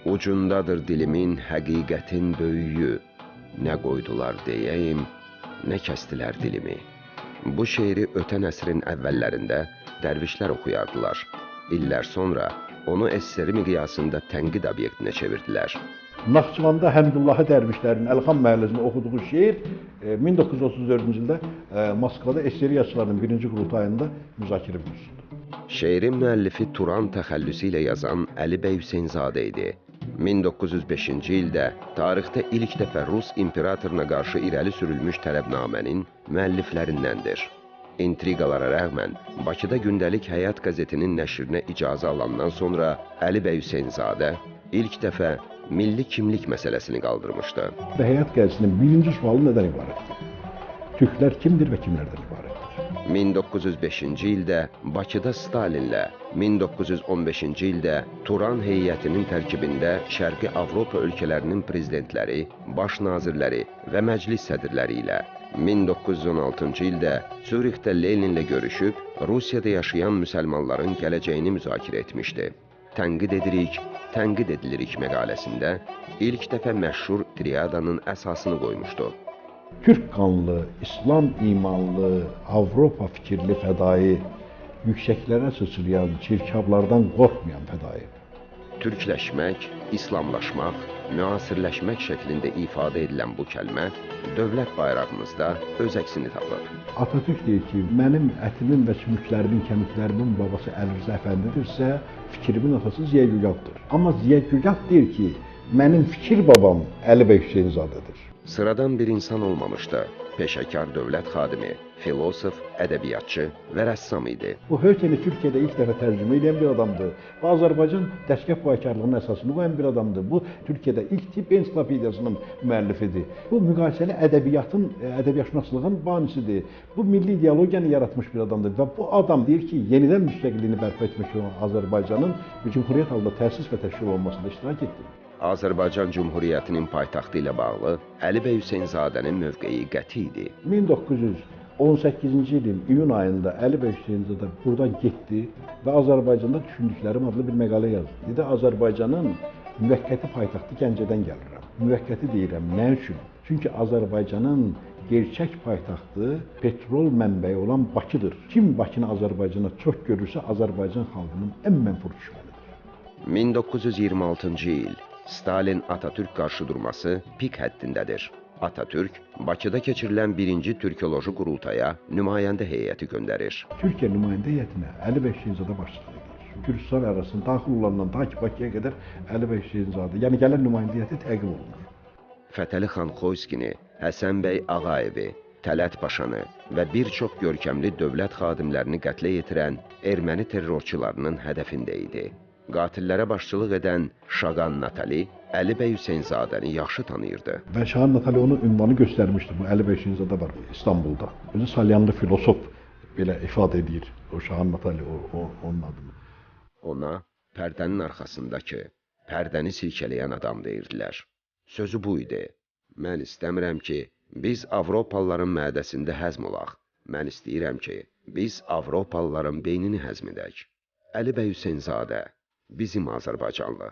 Ucundadır dilimin həqiqətin böyüyü, nə qoydular deyəyim, nə kəstilər dilimi. Bu şeiri ötən əsrin əvvəllərində dərvişlər oxuyardılar. İllər sonra onu SSR miqyasında tənqid obyektinə çevirdilər. Naxçıvanda Həmdullahı dərvişlərin Əlxan məhəlləsində oxuduğu şeir 1934-cü ildə Moskvada SSR yazıçılarının birinci qurultayında müzakirə mövzusudur. Şeirin müəllifi Turan təxəllüsü ilə yazan Əli bəy Hüseynzadə idi. 1905-ci ildə tarixdə ilk dəfə Rus imperatoruna qarşı irəli sürülmüş tələbnamənin müəlliflərindəndir. İntriqalara rəğmən Bakıda gündəlik Həyat qəzetinin nəşrinə icazə alandan sonra Əli bəy Hüseynzadə ilk dəfə milli kimlik məsələsini qaldırmışdı. Həyat qəzetinin birinci sualı nədən ibarətdir? Türklər kimdir və kimlərdən ibarətdir? 1905-ci ildə Bakıda Stalinlə, 1915-ci ildə Turan heyətinin tərkibində Şərqi Avropa ölkələrinin prezidentləri, baş nazirləri və məclis sədrləri ilə, 1916-cı ildə Zürixdə Leninlə görüşüb, Rusiyada yaşayan müsəlmanların gələcəyini müzakirə etmişdi. Tənqid edirik, tənqid edilirik məqaləsində ilk dəfə məşhur triadanın əsasını qoymuşdu. Türk qanlı, İslam imanlı, Avropa fikirli fədai, yüksəklərə sıçrayan, çirkablardan qorxmayan fədai. Türkləşmək, İslamlaşmaq, müasirləşmək şəklində ifadə edilən bu kəlmə dövlət bayrağımızda öz əksini tapır. Atatürk deyir ki, mənim ətimin və sümüklərimin, kəmiklərimin babası Əli Rza Əfəndidirsə, fikrimin atası Ziya Gökalpdır. Amma Ziya Gökalp deyir ki, mənim fikir babam Əli bəy Hüseynzadədir. Sıradan bir insan olmamışdı. Peşəkar dövlət xadimi, filosof, ədəbiyyatçı və rəssam idi. Bu Höteni Türkiyədə ilk dəfə tərcümə edən bir adamdır. Bu Azərbaycan dəstgah baykarlığının əsasını qoyan bir adamdır. Bu Türkiyədə ilk tibb ensiklopediyasının müəllifidir. Bu müqayisəli ədəbiyyatın, ədəbiyyatşünaslığın banisidir. Bu milli ideologiyanı yaratmış bir adamdır və bu adam deyir ki, yenidən müstəqilliyini bərpa etmək üçün Azərbaycanın Cümhuriyyət halında təsis və təşkil olunmasında iştirak etdi. Azərbaycan Cümhuriyyətinin paytaxtı ilə bağlı Əli bəy Hüseynzadənin mövqeyi qəti idi. 1918-ci ilin iyun ayında Əli bəy Hüseynzadə buradan getdi və Azərbaycanda düşündüklərim adlı bir məqalə yazdı. Dedi, Azərbaycanın müvəqqəti paytaxtı Gəncədən gəlirəm. Müvəqqəti deyirəm, nə üçün? Çünki Azərbaycanın gerçək paytaxtı petrol mənbəyi olan Bakıdır. Kim Bakını Azərbaycana çox görürsə, Azərbaycan xalqının ən mənfur düşmənidir. 1926-cı il Stalin Atatürk qarşıdurması pik həddindədir. Atatürk Bakıda keçirilən birinci Türkoloji qurultaya nümayəndə heyəti göndərir. Türkiyə nümayəndə heyətinə Əli bəy Hüseynzadə başçılıq edir. Gürcistan arasında daxil olandan ta ki Bakıya qədər Əli bəy Hüseynzadə, yəni gələn nümayəndə heyəti təqib olunur. Fətəli xan Xoyskini, Həsən bəy Ağayevi, Tələt Paşanı və bir çox görkəmli dövlət xadimlərini qətlə yetirən erməni terrorçularının hədəfində idi. Qatillərə başçılıq edən Şağan Natali Əli bəy Hüseynzadəni yaxşı tanıyırdı. Və Şağan Natali onun ünvanı göstərmişdi. Bu Əli bəy Hüseynzadə var İstanbulda. Özü Salyanlı filosof belə ifadə edir o Şağan Natali onun adını. Ona pərdənin arxasındakı, pərdəni silkələyən adam deyirdilər. Sözü bu idi. Mən istəmirəm ki, biz Avropalıların mədəsində həzm olaq. Mən istəyirəm ki, biz Avropalıların beynini həzm edək. Əli bəy Hüseynzadə bizim Azərbaycanlı.